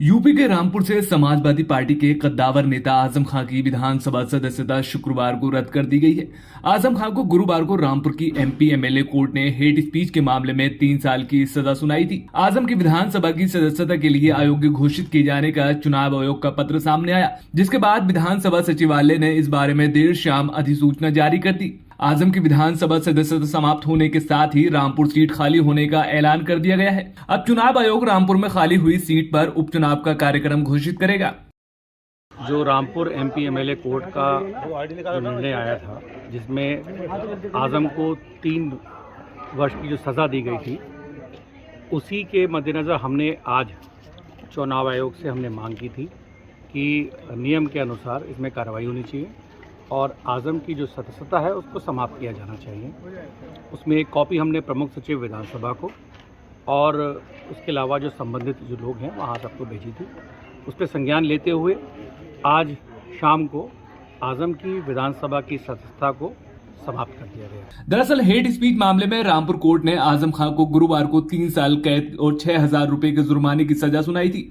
UP के रामपुर से Samajwadi party के कद्दावर नेता आजम खां की विधानसभा सदस्यता शुक्रवार को रद्द कर दी गई है। आजम खां को गुरुवार को रामपुर की एमपी एमएलए कोर्ट ने हेट स्पीच के मामले में 3 साल की सजा सुनाई थी। आजम की विधानसभा की सदस्यता के लिए अयोग्य घोषित किए जाने का चुनाव आयोग का पत्र सामने आया, जिसके बाद विधानसभा सचिवालय ने इस बारे में देर शाम अधिसूचना जारी कर दी। आजम की विधानसभा सदस्यता समाप्त होने के साथ ही रामपुर सीट खाली होने का ऐलान कर दिया गया है। अब चुनाव आयोग रामपुर में खाली हुई सीट पर उपचुनाव का कार्यक्रम घोषित करेगा। जो रामपुर एमपी एमएलए कोर्ट का जो निर्णय आया था, जिसमें आजम को 3 वर्ष की जो सज़ा दी गई थी, उसी के मद्देनज़र हमने आज चुनाव आयोग से हमने मांग की थी कि नियम के अनुसार इसमें कार्रवाई होनी चाहिए और आजम की जो सदस्यता है उसको समाप्त किया जाना चाहिए। उसमें एक कॉपी हमने प्रमुख सचिव विधानसभा को और उसके अलावा जो संबंधित जो लोग हैं वहाँ सबको भेजी थी। उस पर संज्ञान लेते हुए आज शाम को आजम की विधानसभा की सदस्यता को समाप्त कर दिया गया। दरअसल हेट स्पीच मामले में रामपुर कोर्ट ने आजम खां को गुरुवार को 3 साल कैद और 6,000 रुपए के जुर्माने की सजा सुनाई थी।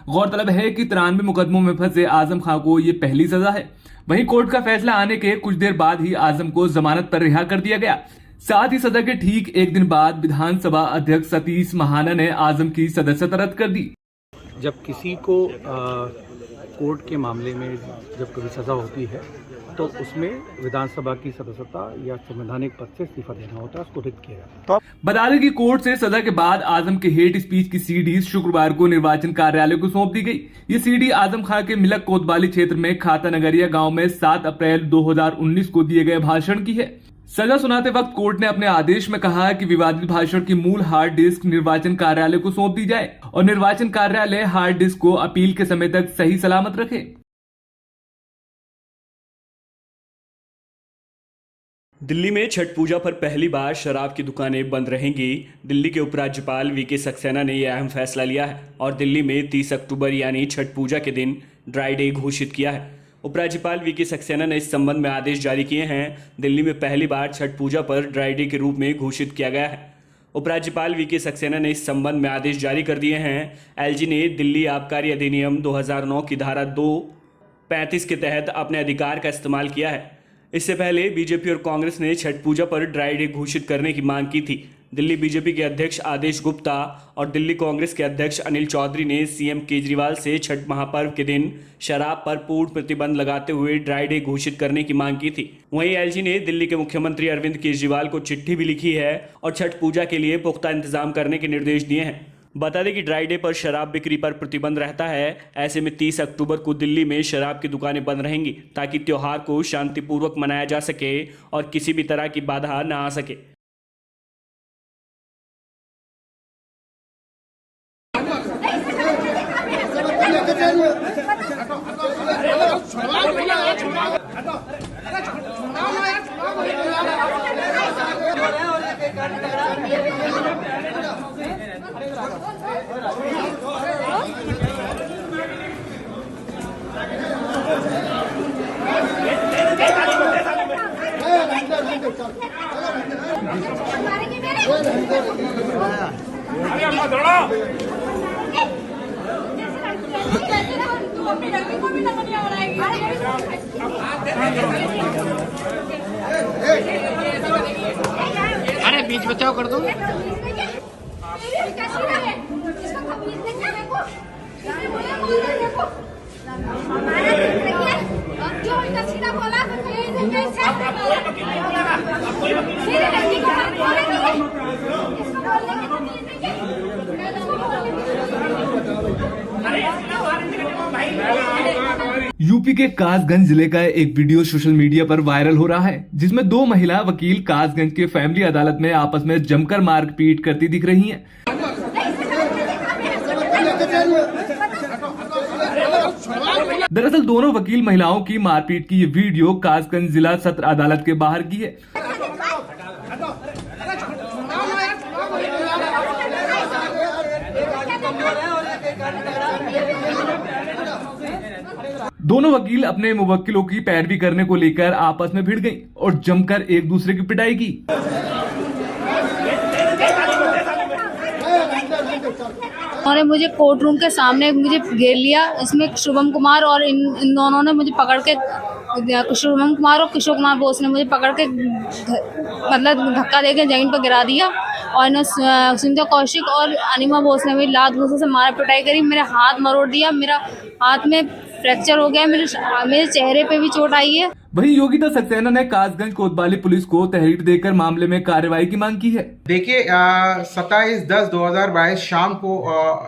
गौरतलब है कि 93 मुकदमों में फंसे आजम खां को ये पहली सजा है। वहीं कोर्ट का फैसला आने के कुछ देर बाद ही आजम को जमानत पर रिहा कर दिया गया। साथ ही सजा के ठीक एक दिन बाद विधानसभा अध्यक्ष सतीश महाना ने आजम की सदस्यता रद्द कर दी। जब किसी को कोर्ट के मामले में जब कभी सजा होती है तो उसमें विधानसभा की सदस्यता या संवैधानिक पद से इस्तीफा देना होता है, उसको रिक्त किया जाता है। बता दें कि कोर्ट से सजा के बाद आजम के हेट स्पीच की सीडी शुक्रवार को निर्वाचन कार्यालय को सौंप दी गई। ये सीडी आजम खां के मिलक कोतवाली क्षेत्र में खाता नगरिया गांव में 7 अप्रैल 2019 को दिए गए भाषण की है। सजा सुनाते वक्त कोर्ट ने अपने आदेश में कहा कि विवादित भाषण की मूल हार्ड डिस्क निर्वाचन कार्यालय को सौंप दी जाए और निर्वाचन कार्यालय हार्ड डिस्क को अपील के समय तक सही सलामत रखे। दिल्ली में छठ पूजा पर पहली बार शराब की दुकानें बंद रहेंगी। दिल्ली के उपराज्यपाल वीके सक्सेना ने यह अहम फैसला लिया है और दिल्ली में 30 अक्टूबर यानी छठ पूजा के दिन ड्राई डे घोषित किया है। उपराज्यपाल वीके सक्सेना ने इस संबंध में आदेश जारी किए हैं। दिल्ली में पहली बार छठ पूजा पर ड्राई डे के रूप में घोषित किया गया है। उपराज्यपाल वीके सक्सेना ने इस संबंध में आदेश जारी कर दिए हैं। एलजी ने दिल्ली आबकारी अधिनियम 2009 की धारा 235 के तहत अपने अधिकार का इस्तेमाल किया है। इससे पहले बीजेपी और कांग्रेस ने छठ पूजा पर ड्राई डे घोषित करने की मांग की थी। दिल्ली बीजेपी के अध्यक्ष आदेश गुप्ता और दिल्ली कांग्रेस के अध्यक्ष अनिल चौधरी ने सीएम केजरीवाल से छठ महापर्व के दिन शराब पर पूर्ण प्रतिबंध लगाते हुए ड्राई डे घोषित करने की मांग की थी। वहीं एलजी ने दिल्ली के मुख्यमंत्री अरविंद केजरीवाल को चिट्ठी भी लिखी है और छठ पूजा के लिए पुख्ता इंतजाम करने के निर्देश दिए हैं। बता दें कि ड्राई डे पर शराब बिक्री पर प्रतिबंध रहता है। ऐसे में 30 अक्टूबर को दिल्ली में शराब की दुकानें बंद रहेंगी ताकि त्योहार को शांतिपूर्वक मनाया जा सके और किसी भी तरह की बाधा न आ सके। अरे बीच बचाव कर दो। यूपी के कासगंज जिले का एक वीडियो सोशल मीडिया पर वायरल हो रहा है, जिसमें 2 महिला वकील कासगंज के फैमिली अदालत में आपस में जमकर मारपीट करती दिख रही हैं। दरअसल दोनों वकील महिलाओं की मारपीट की ये वीडियो कासगंज जिला सत्र अदालत के बाहर की है। दोनों वकील अपने मुवक्किलों की पैरवी करने को लेकर आपस में भिड़ गईं और जमकर एक दूसरे की पिटाई की। उन्होंने मुझे कोर्ट रूम के सामने मुझे घेर लिया। इसमें शुभम कुमार और इन दोनों ने मुझे पकड़ के, शुभम कुमार और किशोर कुमार बोस ने मुझे पकड़ के मतलब धक्का देके जमीन पर गिरा दिया। और इन्होंने सिंधु कौशिक और अनिमा बोस ने भी लात घूंसे से मारा पिटाई करी। मेरा हाथ मरोड़ दिया, मेरा हाथ में फ्रैक्चर हो गया, मेरे चेहरे पे भी चोट आई है। वहीं योगिता सक्सेना ने कासगंज कोतवाली पुलिस को तहरीर देकर मामले में कार्रवाई की मांग की है। देखिए 27/10/2022 शाम को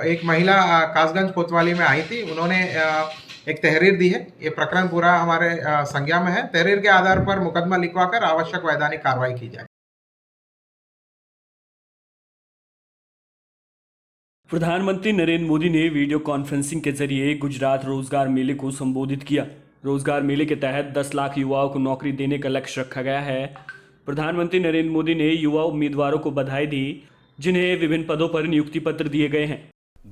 एक महिला कासगंज कोतवाली में आई थी। उन्होंने एक तहरीर दी है। ये प्रकरण पूरा हमारे संज्ञा में है। तहरीर के आधार पर मुकदमा लिखवाकर आवश्यक वैधानिक कार्रवाई की जाए। प्रधानमंत्री नरेंद्र मोदी ने वीडियो कॉन्फ्रेंसिंग के जरिए गुजरात रोजगार मेले को संबोधित किया। रोजगार मेले के तहत 10 लाख युवाओं को नौकरी देने का लक्ष्य रखा गया है। प्रधानमंत्री नरेंद्र मोदी ने युवा उम्मीदवारों को बधाई दी, जिन्हें विभिन्न पदों पर नियुक्ति पत्र दिए गए हैं।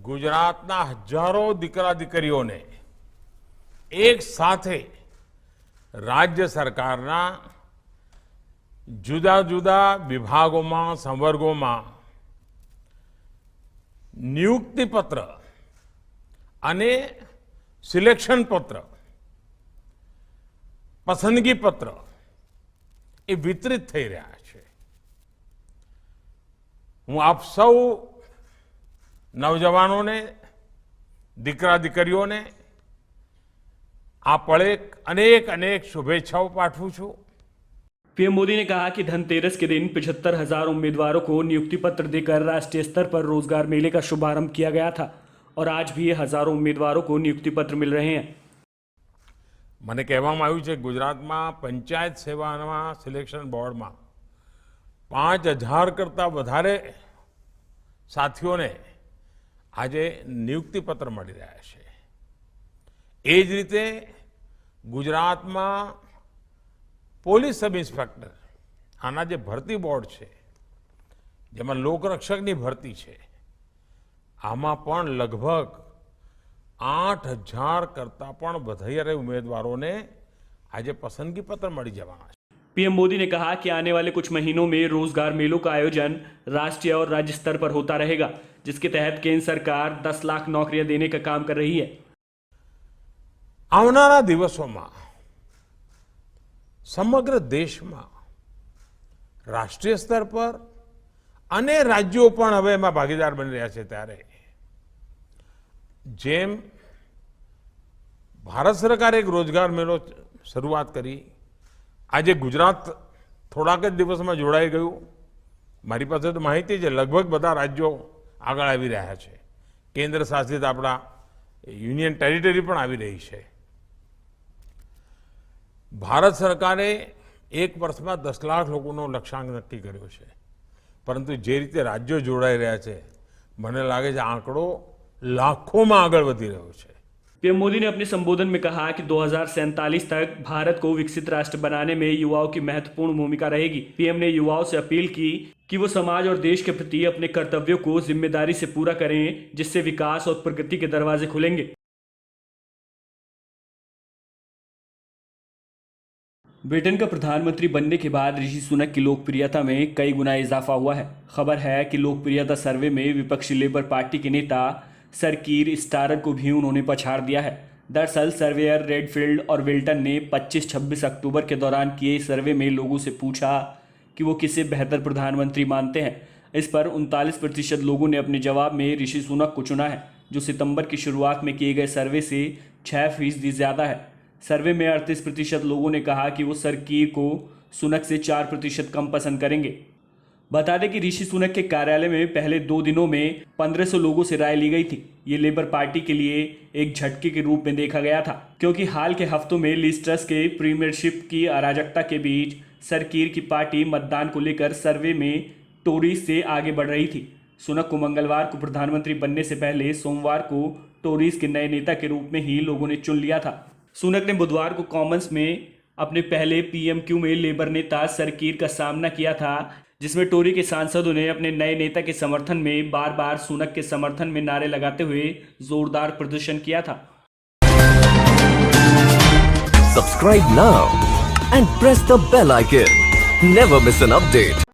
ગુજરાતના હજારો દીકરા દીકરીઓને એક સાથે રાજ્ય સરકારના જુદા જુદા વિભાગોમાં સંવર્ગોમાં નિયુક્તિ પત્ર અને સિલેક્શન પત્ર, પસંદગી પત્ર એ વિતરિત થઈ રહ્યા છે। હું આપ સૌ નવજવાનોને, દીકરા દીકરીઓને આ પળે અનેક અનેક શુભેચ્છાઓ પાઠવું છું। पीएम मोदी ने कहा कि धनतेरस के दिन 75,000 उम्मीदवारों को नियुक्ति पत्र देकर राष्ट्रीय स्तर पर रोजगार मेले का शुभारंभ किया गया था और आज भी हजारों उम्मीदवारों को नियुक्ति पत्र मिल रहे हैं। મને કહેવામાં આવ્યું છે ગુજરાતમાં પંચાયત સેવાના સિલેક્શન બોર્ડમાં 5,000 કરતાં વધારે સાથીઓને આજે નિયુક્તિ પત્ર મળી રહ્યા છે। એ જ રીતે ગુજરાતમાં પોલીસ સબ ઇન્સ્પેક્ટર આના જે ભરતી બોર્ડ છે, જેમાં લોકરક્ષકની ભરતી છે, આમાં પણ લગભગ 8,000 કરતાં પણ વધારે ઉમેદવારોને આજે પસંદગી પત્ર મળી જવાના છે। पीएम मोदी ने कहा कि आने वाले कुछ महीनों में रोजगार मेलों का आयोजन राष्ट्रीय और राज्य स्तर पर होता रहेगा, जिसके तहत केंद्र सरकार 10 लाख नौकरियां देने का काम कर रही है। આવનારા દિવસોમાં સમગ્ર દેશમાં રાષ્ટ્રીય સ્તર પર અને રાજ્યો પણ હવે એમાં ભાગીદાર બની રહ્યા છે। ત્યારે જેમ ભારત સરકારે એક રોજગાર મેળો શરૂઆત કરી, આજે ગુજરાત થોડાક જ દિવસમાં જોડાઈ ગયું। મારી પાસે તો માહિતી છે લગભગ બધા રાજ્યો આગળ આવી રહ્યા છે। કેન્દ્ર શાસિત આપણા યુનિયન ટેરિટરી પણ આવી રહી છે। ભારત સરકારે એક વર્ષમાં 10 લાખ લોકોનો લક્ષ્યાંક નક્કી કર્યો છે, પરંતુ જે રીતે રાજ્યો જોડાઈ રહ્યા છે, મને લાગે છે આંકડો લાખોમાં આગળ વધી રહ્યો છે। पीएम मोदी ने अपने संबोधन में कहा कि 2047 तक भारत को विकसित राष्ट्र बनाने में युवाओं की महत्वपूर्ण भूमिका रहेगी। पीएम ने युवाओं से अपील की कि वो समाज और देश के प्रति अपने कर्तव्यों को जिम्मेदारी से पूरा करें, जिससे विकास और प्रगति के दरवाजे खुलेंगे। ब्रिटेन का प्रधानमंत्री बनने के बाद ऋषि सुनक की लोकप्रियता में कई गुना इजाफा हुआ है। खबर है कि लोकप्रियता सर्वे में विपक्षी लेबर पार्टी के नेता सर कीर स्टारर को भी उन्होंने पछाड़ दिया है। दरअसल सर्वेयर रेडफील्ड और विल्टन ने 25-26 अक्टूबर के दौरान किए सर्वे में लोगों से पूछा कि वो किसे बेहतर प्रधानमंत्री मानते हैं। इस पर 39% लोगों ने अपने जवाब में ऋषि सुनक को चुना है, जो सितंबर की शुरुआत में किए गए सर्वे से 6% ज़्यादा है। सर्वे में 38% लोगों ने कहा कि वो सर कीर को सुनक से 4% कम पसंद करेंगे। बता दें कि ऋषि सुनक के कार्यालय में पहले 2 दिनों में 1500 लोगों से राय ली गई थी। ये लेबर पार्टी के लिए एक झटके के रूप में देखा गया था, क्योंकि हाल के हफ्तों में लिज ट्रस के प्रीमियरशिप की अराजकता के बीच सर कीर की पार्टी मतदान को लेकर सर्वे में टोरीज से आगे बढ़ रही थी। सुनक को मंगलवार को प्रधानमंत्री बनने से पहले सोमवार को टोरीज के नए नेता के रूप में ही लोगों ने चुन लिया था। सुनक ने बुधवार को कॉमन्स में अपने पहले पीएमक्यू में लेबर नेता सर कीर का सामना किया था, जिसमें टोरी के सांसदों ने अपने नए नेता के समर्थन में बार बार सुनक के समर्थन में नारे लगाते हुए जोरदार प्रदर्शन किया था। Subscribe now and press the bell icon. Never miss an update.